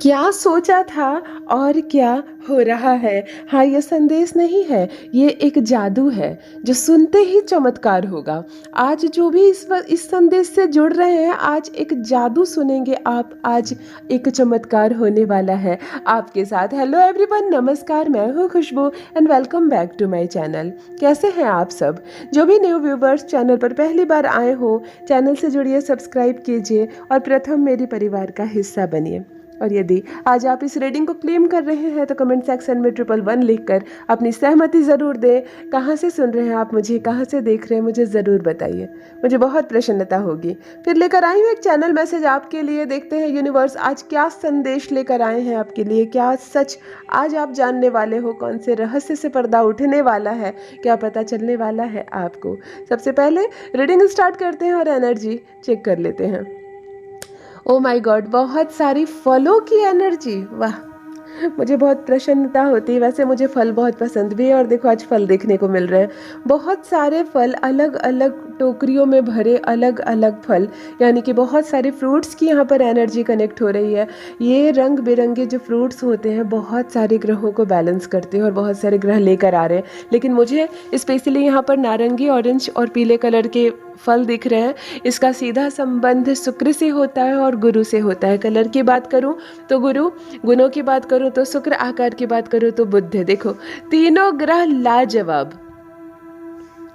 क्या सोचा था और क्या हो रहा है। हाँ, ये संदेश नहीं है, ये एक जादू है जो सुनते ही चमत्कार होगा। आज जो भी इस संदेश से जुड़ रहे हैं, आज एक जादू सुनेंगे आप। आज एक चमत्कार होने वाला है आपके साथ। हेलो एवरीवन, नमस्कार, मैं हूँ Khushboo and welcome back to my channel. कैसे हैं आप सब? जो भी न्यू व्यूवर्स चैनल पर पहली बार आए हो, चैनल से जुड़िए, सब्सक्राइब कीजिए और प्रथम मेरी परिवार का हिस्सा बनिए। और यदि आज आप इस रीडिंग को क्लेम कर रहे हैं तो कमेंट सेक्शन में 111 लिखकर अपनी सहमति ज़रूर दें। कहाँ से सुन रहे हैं आप मुझे, कहाँ से देख रहे हैं, मुझे ज़रूर बताइए, मुझे बहुत प्रसन्नता होगी। फिर लेकर आई हूँ एक चैनल मैसेज आपके लिए। देखते हैं यूनिवर्स आज क्या संदेश लेकर आए हैं आपके लिए। क्या सच आज आप जानने वाले हो? कौन से रहस्य से पर्दा उठने वाला है? क्या पता चलने वाला है आपको? सबसे पहले रीडिंग स्टार्ट करते हैं और एनर्जी चेक कर लेते हैं। ओ माय गॉड, बहुत सारी फलों की एनर्जी, वाह! मुझे बहुत प्रसन्नता होती है। वैसे मुझे फल बहुत पसंद भी है और देखो आज फल देखने को मिल रहे हैं। बहुत सारे फल, अलग अलग टोकरियों में भरे अलग अलग फल, यानी कि बहुत सारे फ्रूट्स की यहाँ पर एनर्जी कनेक्ट हो रही है। ये रंग बिरंगे जो फ्रूट्स होते हैं बहुत सारे ग्रहों को बैलेंस करते हैं और बहुत सारे ग्रह लेकर आ रहे हैं। लेकिन मुझे स्पेशली यहाँ पर नारंगी, ऑरेंज और पीले कलर के फल दिख रहे हैं। इसका सीधा संबंध शुक्र से होता है और गुरु से होता है। कलर की बात करूं तो गुरु, गुणों की बात करूं तो शुक्र, आकार की बात करूं तो बुध। देखो तीनों ग्रह लाजवाब।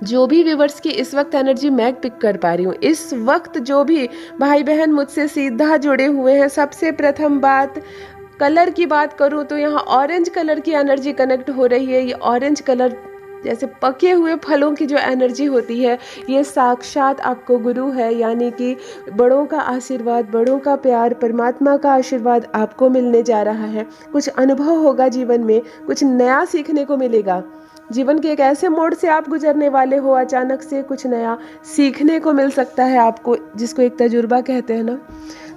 जो भी व्यूवर्स की इस वक्त एनर्जी मैं पिक कर पा रही हूँ, इस वक्त जो भी भाई बहन मुझसे सीधा जुड़े हुए हैं, सबसे प्रथम बात कलर की बात करूँ तो यहाँ ऑरेंज कलर की एनर्जी कनेक्ट हो रही है। ये ऑरेंज कलर जैसे पके हुए फलों की जो एनर्जी होती है, ये साक्षात आपको गुरु है, यानी कि बड़ों का आशीर्वाद, बड़ों का प्यार, परमात्मा का आशीर्वाद आपको मिलने जा रहा है। कुछ अनुभव होगा जीवन में, कुछ नया सीखने को मिलेगा। जीवन के एक ऐसे मोड़ से आप गुजरने वाले हो, अचानक से कुछ नया सीखने को मिल सकता है आपको, जिसको एक तजुर्बा कहते हैं ना।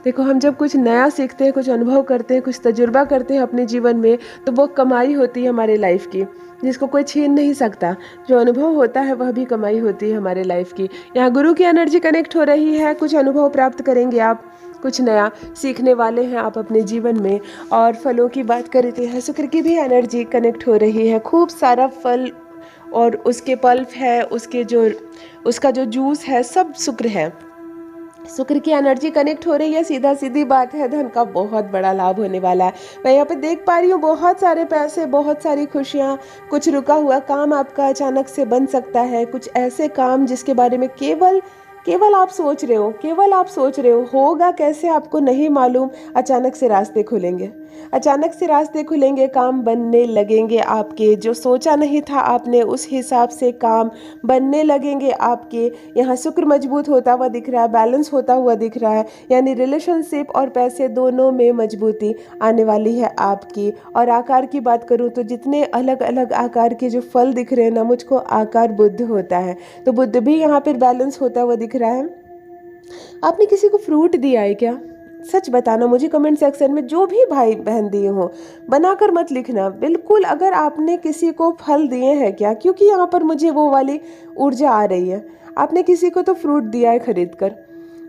देखो हम जब कुछ नया सीखते हैं, कुछ अनुभव करते हैं, कुछ तजुर्बा करते हैं अपने जीवन में, तो वो कमाई होती है हमारे लाइफ की, जिसको कोई छीन नहीं सकता। जो अनुभव होता है वह भी कमाई होती है हमारे लाइफ की। यहाँ गुरु की एनर्जी कनेक्ट हो रही है, कुछ अनुभव प्राप्त करेंगे आप, कुछ नया सीखने वाले हैं आप अपने जीवन में। और फलों की बात करते हैं, शुक्र की भी एनर्जी कनेक्ट हो रही है। खूब सारा फल और उसके पल्प है, उसका जो जूस है, सब शुक्र है। शुक्र की एनर्जी कनेक्ट हो रही है। सीधा सीधी बात है, धन का बहुत बड़ा लाभ होने वाला है। मैं यहाँ पे देख पा रही हूँ बहुत सारे पैसे, बहुत सारी खुशियाँ। कुछ रुका हुआ काम आपका अचानक से बन सकता है। कुछ ऐसे काम जिसके बारे में केवल आप सोच रहे हो, केवल आप सोच रहे हो, होगा कैसे आपको नहीं मालूम। अचानक से रास्ते खुलेंगे, अचानक से रास्ते खुलेंगे, काम बनने लगेंगे आपके। जो सोचा नहीं था आपने, उस हिसाब से काम बनने लगेंगे आपके। यहाँ शुक्र मजबूत होता हुआ दिख रहा है, बैलेंस होता हुआ दिख रहा है, यानी रिलेशनशिप और पैसे दोनों में मजबूती आने वाली है आपकी। और आकार की बात करूँ तो जितने अलग अलग आकार के जो फल दिख रहे हैं ना, मुझको आकार बुद्ध होता है, तो बुद्ध भी यहाँ पर बैलेंस होता हुआ दिख रहा है। आपने किसी को फ्रूट दिया है क्या? सच बताना मुझे कमेंट सेक्शन में। जो भी भाई बहन दिए हो, बनाकर मत लिखना बिल्कुल। अगर आपने किसी को फल दिए हैं क्या, क्योंकि यहाँ पर मुझे वो वाली ऊर्जा आ रही है। आपने किसी को तो फ्रूट दिया है खरीद कर,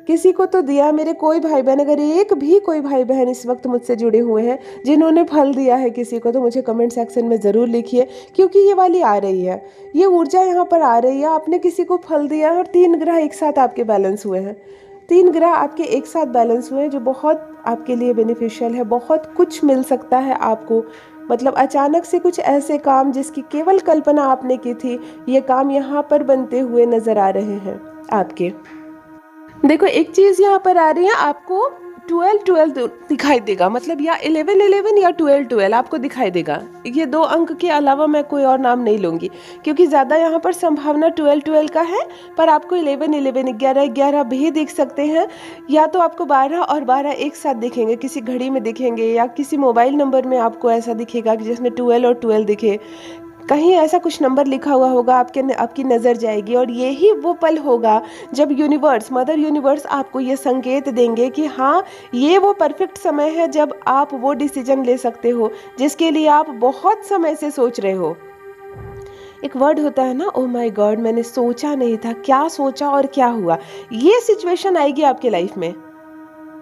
किसी को तो दिया। मेरे कोई भाई बहन, अगर एक भी कोई भाई बहन इस वक्त मुझसे जुड़े हुए हैं जिन्होंने फल दिया है किसी को, तो मुझे कमेंट सेक्शन में ज़रूर लिखिए, क्योंकि ये वाली आ रही है, ये ऊर्जा यहाँ पर आ रही है। आपने किसी को फल दिया है और 3 ग्रह एक साथ आपके बैलेंस हुए हैं। 3 ग्रह आपके एक साथ बैलेंस हुए हैं, जो बहुत आपके लिए बेनिफिशियल है। बहुत कुछ मिल सकता है आपको, मतलब अचानक से कुछ ऐसे काम जिसकी केवल कल्पना आपने की थी, ये काम यहाँ पर बनते हुए नजर आ रहे हैं आपके। देखो एक चीज़ यहाँ पर आ रही है, आपको 12-12 दिखाई देगा, मतलब या 11-11 या 12-12 आपको दिखाई देगा। ये 2 अंक के अलावा मैं कोई और नाम नहीं लूँगी, क्योंकि ज़्यादा यहाँ पर संभावना 12-12 का है। पर आपको 11-11, 11-11 भी दिख सकते हैं, या तो आपको 12 और 12 एक साथ दिखेंगे, किसी घड़ी में दिखेंगे, या किसी मोबाइल नंबर में आपको ऐसा दिखेगा कि जिसमें 12 और 12 दिखे। कहीं ऐसा कुछ नंबर लिखा हुआ होगा, आपकी नज़र जाएगी। और यही वो पल होगा जब यूनिवर्स, मदर यूनिवर्स आपको ये संकेत देंगे कि हाँ, ये वो परफेक्ट समय है जब आप वो डिसीजन ले सकते हो जिसके लिए आप बहुत समय से सोच रहे हो। एक वर्ड होता है ना, ओ माय गॉड, मैंने सोचा नहीं था, क्या सोचा और क्या हुआ। ये सिचुएशन आएगी आपके लाइफ में।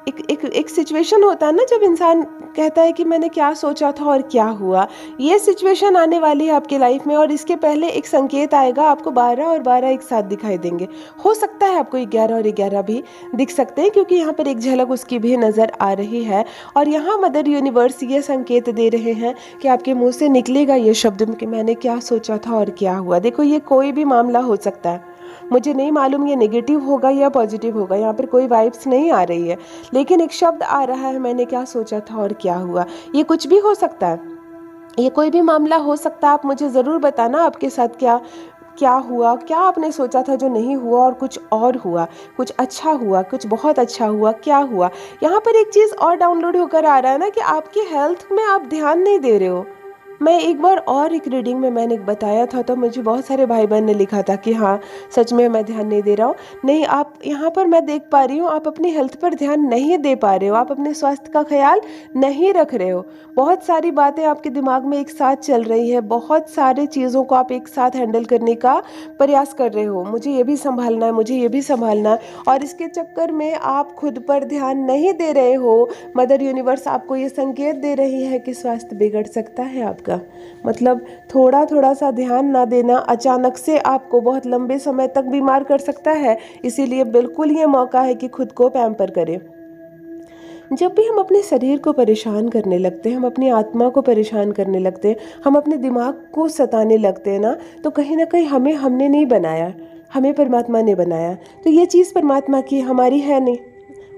एक सिचुएशन होता है ना, जब इंसान कहता है कि मैंने क्या सोचा था और क्या हुआ। ये सिचुएशन आने वाली है आपकी लाइफ में, और इसके पहले एक संकेत आएगा, आपको 12 और 12 एक साथ दिखाई देंगे। हो सकता है आपको 11 और 11 भी दिख सकते हैं, क्योंकि यहाँ पर एक झलक उसकी भी नज़र आ रही है। और यहाँ मदर यूनिवर्स ये संकेत दे रहे हैं कि आपके मुंह से निकलेगा ये शब्द कि मैंने क्या सोचा था और क्या हुआ। देखो, ये कोई भी मामला हो सकता है, मुझे नहीं मालूम ये नेगेटिव होगा या पॉजिटिव होगा, यहाँ पर कोई वाइब्स नहीं आ रही है, लेकिन एक शब्द आ रहा है, मैंने क्या सोचा था और क्या हुआ। ये कुछ भी हो सकता है, ये कोई भी मामला हो सकता है। आप मुझे ज़रूर बताना आपके साथ क्या क्या हुआ, क्या आपने सोचा था जो नहीं हुआ और कुछ और हुआ, कुछ अच्छा हुआ, कुछ बहुत अच्छा हुआ, क्या हुआ। यहाँ पर एक चीज़ और डाउनलोड होकर आ रहा है ना, कि आपकी हेल्थ में आप ध्यान नहीं दे रहे हो। मैं एक बार और एक रीडिंग में मैंने बताया था, तो मुझे बहुत सारे भाई बहन ने लिखा था कि हाँ सच में मैं ध्यान नहीं दे रहा हूँ। नहीं, आप यहाँ पर मैं देख पा रही हूँ, आप अपनी हेल्थ पर ध्यान नहीं दे पा रहे हो, आप अपने स्वास्थ्य का ख्याल नहीं रख रहे हो। बहुत सारी बातें आपके दिमाग में एक साथ चल रही है, बहुत सारी चीज़ों को आप एक साथ हैंडल करने का प्रयास कर रहे हो। मुझे ये भी संभालना है, मुझे ये भी संभालना है, और इसके चक्कर में आप खुद पर ध्यान नहीं दे रहे हो। मदर यूनिवर्स आपको ये संकेत दे रही है कि स्वास्थ्य बिगड़ सकता है आपका। मतलब थोड़ा थोड़ा सा ध्यान ना देना अचानक से आपको बहुत लंबे समय तक बीमार कर सकता है। इसीलिए बिल्कुल ये मौका है कि खुद को पैम्पर करें। जब भी हम अपने शरीर को परेशान करने लगते हैं, हम अपनी आत्मा को परेशान करने लगते हैं, हम अपने दिमाग को सताने लगते हैं ना कहीं हमने नहीं बनाया, हमें परमात्मा ने बनाया। तो ये चीज़ परमात्मा की हमारी है नहीं,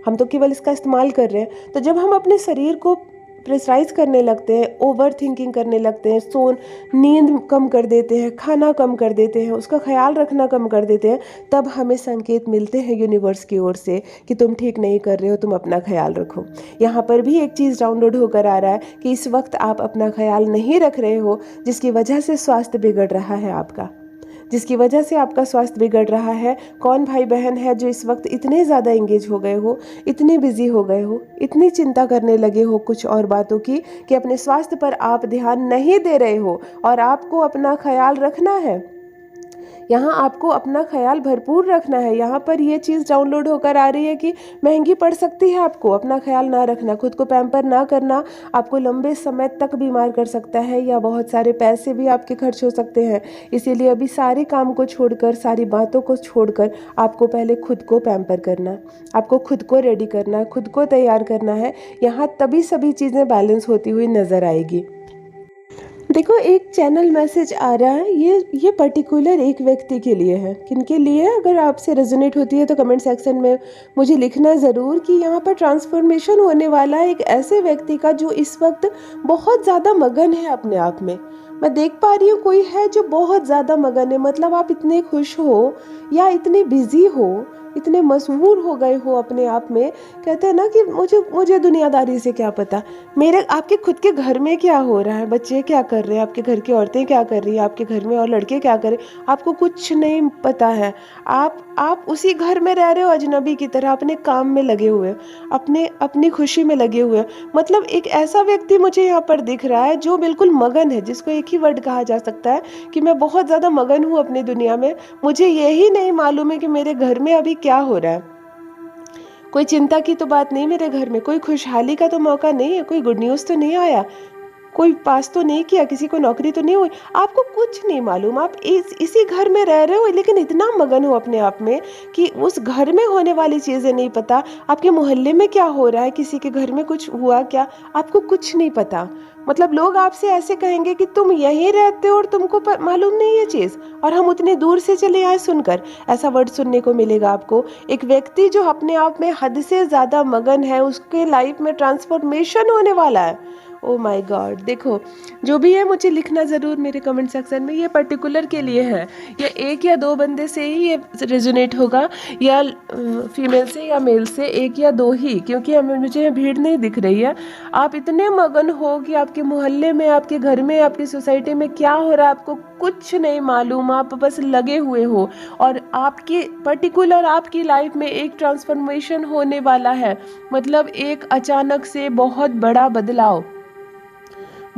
हम तो केवल इसका इस्तेमाल कर रहे हैं। तो जब हम अपने शरीर को प्रेशराइज करने लगते हैं, ओवर थिंकिंग करने लगते हैं, नींद कम कर देते हैं, खाना कम कर देते हैं, उसका ख्याल रखना कम कर देते हैं, तब हमें संकेत मिलते हैं यूनिवर्स की ओर से कि तुम ठीक नहीं कर रहे हो, तुम अपना ख्याल रखो। यहाँ पर भी एक चीज़ डाउनलोड होकर आ रहा है कि इस वक्त आप अपना ख्याल नहीं रख रहे हो, जिसकी वजह से स्वास्थ्य बिगड़ रहा है आपका, जिसकी वजह से आपका स्वास्थ्य बिगड़ रहा है। कौन भाई बहन है जो इस वक्त इतने ज़्यादा एंगेज हो गए हो, इतने बिजी हो गए हो, इतनी चिंता करने लगे हो कुछ और बातों की, कि अपने स्वास्थ्य पर आप ध्यान नहीं दे रहे हो। और आपको अपना ख्याल रखना है, यहाँ आपको अपना ख्याल भरपूर रखना है। यहाँ पर ये चीज़ डाउनलोड होकर आ रही है कि महंगी पड़ सकती है आपको अपना ख्याल ना रखना, खुद को पैम्पर ना करना आपको लंबे समय तक बीमार कर सकता है, या बहुत सारे पैसे भी आपके खर्च हो सकते हैं। इसीलिए अभी सारे काम को छोड़कर, सारी बातों को छोड़कर आपको पहले खुद को पैम्पर करना है, आपको खुद को रेडी करना है, खुद को तैयार करना है। यहाँ तभी सभी चीज़ें बैलेंस होती हुई नज़र आएगी। देखो, एक चैनल मैसेज आ रहा है, ये पर्टिकुलर एक व्यक्ति के लिए है। किनके लिए? अगर आपसे रेजोनेट होती है तो कमेंट सेक्शन में मुझे लिखना ज़रूर कि यहाँ पर ट्रांसफॉर्मेशन होने वाला है एक ऐसे व्यक्ति का जो इस वक्त बहुत ज़्यादा मगन है अपने आप में। मैं देख पा रही हूँ कोई है जो बहुत ज़्यादा मगन है, मतलब आप इतने खुश हो या इतने बिजी हो, इतने मशहूर हो गए हो अपने आप में। कहते हैं ना कि मुझे दुनियादारी से क्या पता, मेरे आपके खुद के घर में क्या हो रहा है, बच्चे क्या कर रहे हैं, आपके घर की औरतें क्या कर रही हैं, आपके घर में और लड़के क्या कर रहे हैं, आपको कुछ नहीं पता है। आप उसी घर में रह रहे हो अजनबी की तरह, अपने काम में लगे हुए, अपनी खुशी में लगे हुए। मतलब एक ऐसा व्यक्ति मुझे यहाँ पर दिख रहा है जो बिल्कुल मगन है, जिसको एक ही वर्ड कहा जा सकता है कि मैं बहुत ज़्यादा मगन हूँ अपनी दुनिया में, मुझे यही नहीं मालूम है कि मेरे घर में अभी क्या हो रहा है। कोई चिंता की तो बात नहीं मेरे घर में, कोई खुशहाली का तो मौका नहीं है, कोई गुड न्यूज़ तो नहीं आया, कोई पास तो नहीं किया, किसी को नौकरी तो नहीं हुई, आपको कुछ नहीं मालूम। आप इसी घर में रह रहे हो, लेकिन इतना मगन हो अपने आप में कि उस घर में होने वाली चीज़ें नहीं पता, आपके मोहल्ले में क्या हो रहा है, किसी के घर में कुछ हुआ क्या, आपको कुछ नहीं पता। मतलब लोग आपसे ऐसे कहेंगे कि तुम यहीं रहते हो और तुमको मालूम नहीं ये चीज़, और हम उतनी दूर से चले आए सुनकर। ऐसा वर्ड सुनने को मिलेगा आपको। एक व्यक्ति जो अपने आप में हद से ज़्यादा मगन है, उसके लाइफ में ट्रांसफॉर्मेशन होने वाला है। Oh my God. देखो, जो भी है मुझे लिखना ज़रूर मेरे कमेंट सेक्शन में। ये पर्टिकुलर के लिए है, ये एक या दो बंदे से ही ये रेजोनेट होगा, या फीमेल से या मेल से, एक या दो ही, क्योंकि मुझे भीड़ नहीं दिख रही है। आप इतने मगन हो कि आपके मोहल्ले में, आपके घर में, आपकी सोसाइटी में क्या हो रहा है आपको कुछ नहीं मालूम, आप बस लगे हुए हो। और आपकी पर्टिकुलर आपकी लाइफ में एक ट्रांसफॉर्मेशन होने वाला है, मतलब एक अचानक से बहुत बड़ा बदलाव,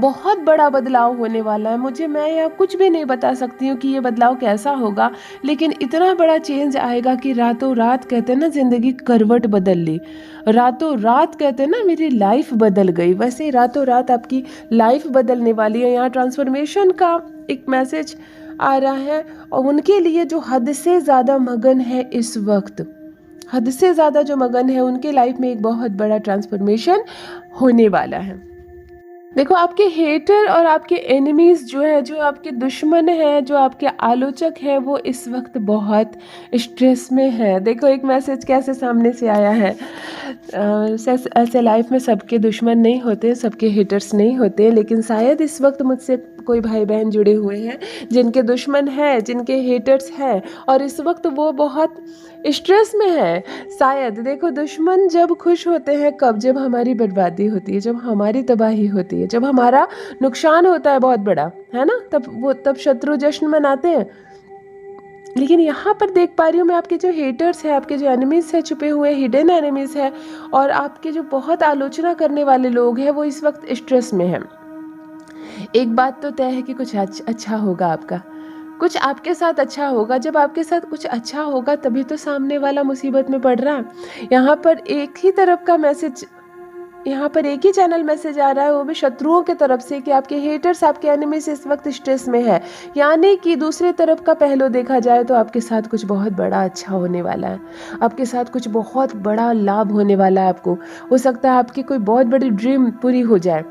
बहुत बड़ा बदलाव होने वाला है। मैं यहाँ कुछ भी नहीं बता सकती हूँ कि ये बदलाव कैसा होगा, लेकिन इतना बड़ा चेंज आएगा कि रातों रात, कहते हैं ना ज़िंदगी करवट बदल ली, रातों रात कहते हैं ना मेरी लाइफ बदल गई, वैसे ही रातों रात आपकी लाइफ बदलने वाली है। यहाँ ट्रांसफॉर्मेशन का एक मैसेज आ रहा है, और उनके लिए जो हद से ज़्यादा मगन है इस वक्त, हद से ज़्यादा जो मगन है, उनके लाइफ में एक बहुत बड़ा ट्रांसफॉर्मेशन होने वाला है। देखो, आपके हेटर और आपके एनिमीज़ जो है, जो आपके दुश्मन हैं, जो आपके आलोचक हैं, वो इस वक्त बहुत स्ट्रेस में है। देखो एक मैसेज कैसे सामने से आया है। ऐसे लाइफ में सबके दुश्मन नहीं होते, सबके हेटर्स नहीं होते, लेकिन शायद इस वक्त मुझसे कोई भाई बहन जुड़े हुए हैं जिनके दुश्मन हैं, जिनके हेटर्स हैं, और इस वक्त वो बहुत स्ट्रेस में है शायद। देखो, दुश्मन जब खुश होते हैं कब? जब हमारी बर्बादी होती है, जब हमारी तबाही होती है, जब हमारा नुकसान होता है बहुत बड़ा, है ना, तब शत्रु जश्न मनाते हैं। लेकिन यहाँ पर देख पा रही हूँ मैं, आपके जो हेटर्स हैं, आपके जो एनिमीज़ हैं, छुपे हुए हिडन एनिमीज़ हैं, और आपके जो बहुत आलोचना करने वाले लोग हैं, वो इस वक्त स्ट्रेस में हैं। एक बात तो तय है कि कुछ अच्छा होगा आपका, कुछ आपके साथ अच्छा होगा। जब आपके साथ कुछ अच्छा होगा तभी तो सामने वाला मुसीबत में पड़ रहा है। यहाँ पर एक ही तरफ का मैसेज, यहाँ पर एक ही चैनल मैसेज आ रहा है, वो भी शत्रुओं के तरफ से, कि आपके हेटर्स, आपके एनिमीज इस वक्त स्ट्रेस में है। यानी कि दूसरे तरफ का पहलू देखा जाए तो आपके साथ कुछ बहुत बड़ा अच्छा होने वाला है, आपके साथ कुछ बहुत बड़ा लाभ होने वाला है। आपको हो सकता है आपकी कोई बहुत बड़ी ड्रीम पूरी हो जाए,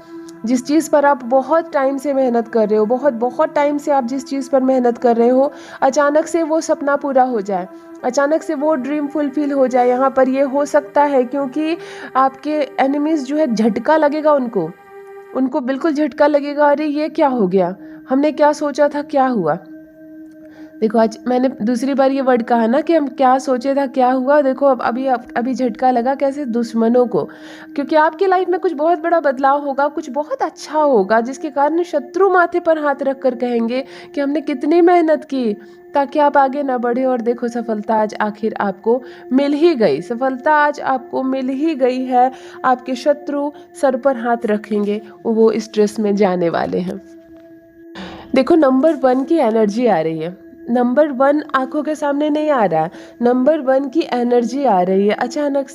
जिस चीज़ पर आप बहुत टाइम से मेहनत कर रहे हो, बहुत टाइम से आप जिस चीज़ पर मेहनत कर रहे हो, अचानक से वो सपना पूरा हो जाए, अचानक से वो ड्रीम फुलफिल हो जाए। यहाँ पर ये हो सकता है क्योंकि आपके एनिमीज़ जो है, झटका लगेगा उनको बिल्कुल झटका लगेगा। अरे ये क्या हो गया, हमने क्या सोचा था, क्या हुआ। देखो, आज मैंने दूसरी बार ये वर्ड कहा ना कि हम क्या सोचे था क्या हुआ। देखो अभी झटका लगा, कैसे? दुश्मनों को, क्योंकि आपकी लाइफ में कुछ बहुत बड़ा बदलाव होगा, कुछ बहुत अच्छा होगा, जिसके कारण शत्रु माथे पर हाथ रख कर कहेंगे कि हमने कितनी मेहनत की ताकि आप आगे ना बढ़े, और देखो सफलता आज आखिर आपको मिल ही गई, सफलता आज आपको मिल ही गई है। आपके शत्रु सर पर हाथ रखेंगे, वो स्ट्रेस में जाने वाले हैं। देखो, नंबर 1 की एनर्जी आ रही है। नंबर 1 आंखों के सामने नहीं आ रहा है, नंबर 1 की एनर्जी आ रही है अचानक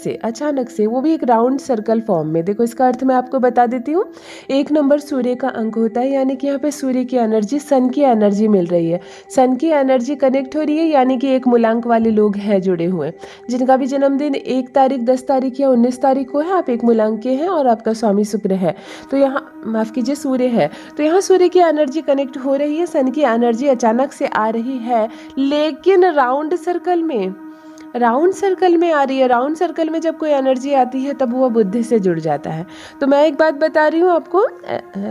से, वो भी एक राउंड सर्कल फॉर्म में। देखो, इसका अर्थ मैं आपको बता देती हूँ। 1 नंबर सूर्य का अंक होता है, यानी कि यहाँ पे सूर्य की एनर्जी, सन की एनर्जी मिल रही है, सन की एनर्जी कनेक्ट हो रही है, यानी कि एक मूलांक वाले लोग हैं जुड़े हुए, जिनका भी जन्मदिन 1 तारीख, 10 तारीख या 19 तारीख को है। आप एक मूलांक के हैं और आपका स्वामी शुक्र है, तो यहाँ माफ़ कीजिए सूर्य है, तो यहाँ सूर्य की एनर्जी कनेक्ट हो रही है, सन की एनर्जी अचानक से आ रही है, लेकिन राउंड सर्कल में आ रही है। राउंड सर्कल में जब कोई एनर्जी आती है तब वो बुद्धि से जुड़ जाता है। तो मैं एक बात बता रही हूँ आपको,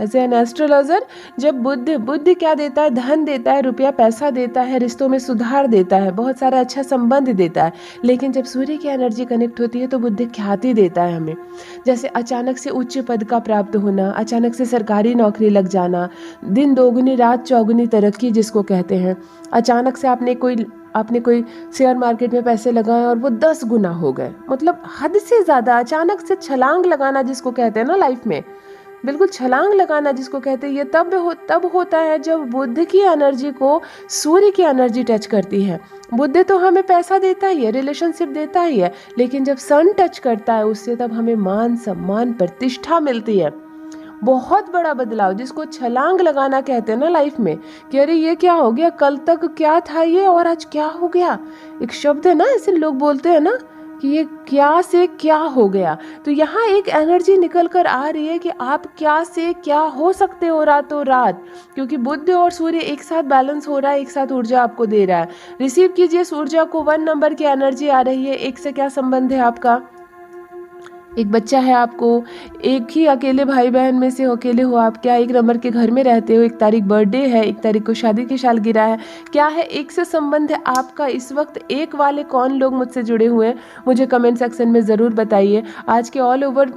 एज एन एस्ट्रोलॉजर, जब बुद्धि क्या देता है? धन देता है, रुपया पैसा देता है, रिश्तों में सुधार देता है, बहुत सारा अच्छा संबंध देता है। लेकिन जब सूर्य की एनर्जी कनेक्ट होती है तो बुद्धि ख्याति देता है हमें, जैसे अचानक से उच्च पद का प्राप्त होना, अचानक से सरकारी नौकरी लग जाना, दिन दोगुनी रात चौगुनी तरक्की जिसको कहते हैं। अचानक से आपने कोई शेयर मार्केट में पैसे लगाए और वो 10 गुना हो गए, मतलब हद से ज़्यादा अचानक से छलांग लगाना जिसको कहते हैं ना लाइफ में, बिल्कुल छलांग लगाना जिसको कहते हैं। ये तब होता है जब बुद्ध की एनर्जी को सूर्य की एनर्जी टच करती है। बुद्ध तो हमें पैसा देता ही है, रिलेशनशिप देता ही है, लेकिन जब सन टच करता है उससे, तब हमें मान सम्मान प्रतिष्ठा मिलती है। बहुत बड़ा बदलाव, जिसको छलांग लगाना कहते हैं ना लाइफ में, कि अरे ये क्या हो गया, कल तक क्या था ये और आज क्या हो गया। एक शब्द है ना, ऐसे लोग बोलते हैं ना कि ये क्या से क्या हो गया। तो यहाँ एक एनर्जी निकल कर आ रही है कि आप क्या से क्या हो सकते हो रातों रात, क्योंकि बुध और सूर्य एक साथ बैलेंस हो रहा है, एक साथ ऊर्जा आपको दे रहा है। रिसीव कीजिए इस ऊर्जा को। 1 नंबर की एनर्जी आ रही है। 1 से क्या संबंध है आपका? एक बच्चा है आपको, एक ही अकेले भाई बहन में से अकेले हो आप क्या? 1 नंबर के घर में रहते हो, 1 तारीख बर्थडे है, 1 तारीख को शादी की सालगिरह है, क्या है? 1 से संबंध है आपका। इस वक्त 1 वाले कौन लोग मुझसे जुड़े हुए हैं, मुझे कमेंट सेक्शन में ज़रूर बताइए। आज के ऑल ओवर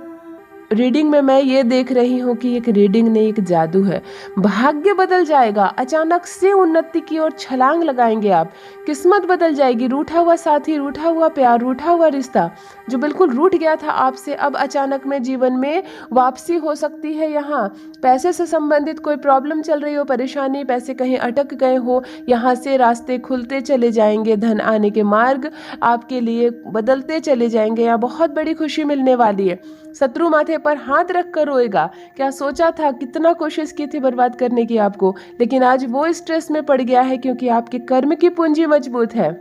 रीडिंग में मैं ये देख रही हूँ कि एक रीडिंग नहीं, एक जादू है। भाग्य बदल जाएगा, अचानक से उन्नति की ओर छलांग लगाएंगे आप, किस्मत बदल जाएगी। रूठा हुआ साथी, रूठा हुआ प्यार, रूठा हुआ रिश्ता जो बिल्कुल रूठ गया था आपसे, अब अचानक में जीवन में वापसी हो सकती है। यहाँ पैसे से संबंधित कोई प्रॉब्लम चल रही हो, परेशानी, पैसे कहीं अटक गए हो, यहाँ से रास्ते खुलते चले जाएंगे, धन आने के मार्ग आपके लिए बदलते चले जाएंगे। यहाँ बहुत बड़ी खुशी मिलने वाली है। शत्रु माथे पर हाथ रख कर रोएगा, क्या सोचा था, कितना कोशिश की थी बर्बाद करने की आपको, लेकिन आज वो स्ट्रेस में पड़ गया है क्योंकि आपके कर्म की पूंजी मजबूत है।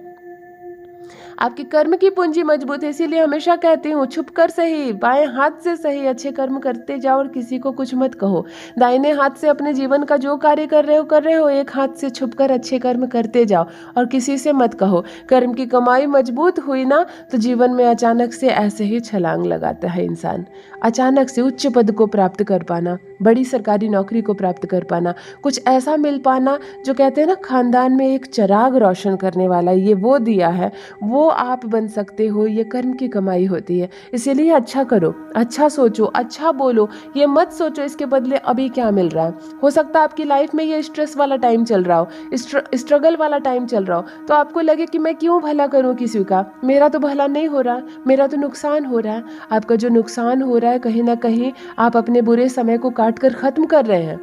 आपके कर्म की पूंजी मजबूत है। इसीलिए हमेशा कहती हूँ, छुप कर सही, बाएं हाथ से सही अच्छे कर्म करते जाओ और किसी को कुछ मत कहो। दाहिने हाथ से अपने जीवन का जो कार्य कर रहे हो, एक हाथ से छुप कर अच्छे कर्म करते जाओ और किसी से मत कहो। कर्म की कमाई मजबूत हुई ना, तो जीवन में अचानक से ऐसे ही छलांग लगाता है इंसान। अचानक से उच्च पद को प्राप्त कर पाना, बड़ी सरकारी नौकरी को प्राप्त कर पाना, कुछ ऐसा मिल पाना जो कहते हैं ना, खानदान में एक चिराग रोशन करने वाला, ये वो दिया है, वो आप बन सकते हो। ये कर्म की कमाई होती है। इसीलिए अच्छा करो, अच्छा सोचो, अच्छा बोलो। ये मत सोचो इसके बदले अभी क्या मिल रहा है। हो सकता है आपकी लाइफ में ये स्ट्रेस वाला टाइम चल रहा हो, स्ट्रगल वाला टाइम चल रहा हो, तो आपको लगे कि मैं क्यों भला करूं किसी का, मेरा तो भला नहीं हो रहा, मेरा तो नुकसान हो रहा है। आपका जो नुकसान हो रहा है, कहीं ना कहीं आप अपने बुरे समय को काट कर ख़त्म कर रहे हैं,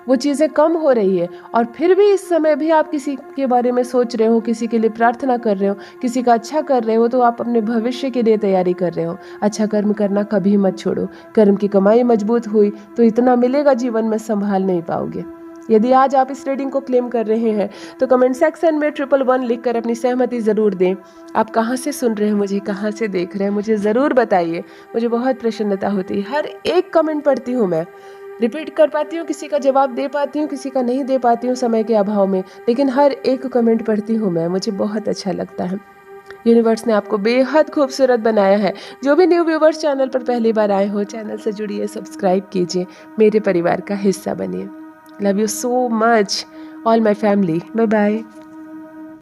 वो चीज़ें कम हो रही है। और फिर भी इस समय भी आप किसी के बारे में सोच रहे हो, किसी के लिए प्रार्थना कर रहे हो, किसी का अच्छा कर रहे हो, तो आप अपने भविष्य के लिए तैयारी कर रहे हो। अच्छा कर्म करना कभी मत छोड़ो। कर्म की कमाई मजबूत हुई तो इतना मिलेगा जीवन में, संभाल नहीं पाओगे। यदि आज आप इस रीडिंग को क्लेम कर रहे हैं तो कमेंट सेक्शन में 111 लिखकर अपनी सहमति ज़रूर दें। आप कहाँ से सुन रहे हैं मुझे, कहाँ से देख रहे हैं, मुझे ज़रूर बताइए। मुझे बहुत प्रसन्नता होती है। हर एक कमेंट पढ़ती हूँ मैं, रिपीट कर पाती हूँ, किसी का जवाब दे पाती हूँ, किसी का नहीं दे पाती हूँ समय के अभाव में, लेकिन हर एक कमेंट पढ़ती हूँ मैं, मुझे बहुत अच्छा लगता है। यूनिवर्स ने आपको बेहद खूबसूरत बनाया है। जो भी न्यू व्यूवर्स चैनल पर पहली बार आए हो, चैनल से जुड़िए, सब्सक्राइब कीजिए, मेरे परिवार का हिस्सा बनिए। Love you so much all my family. Bye bye.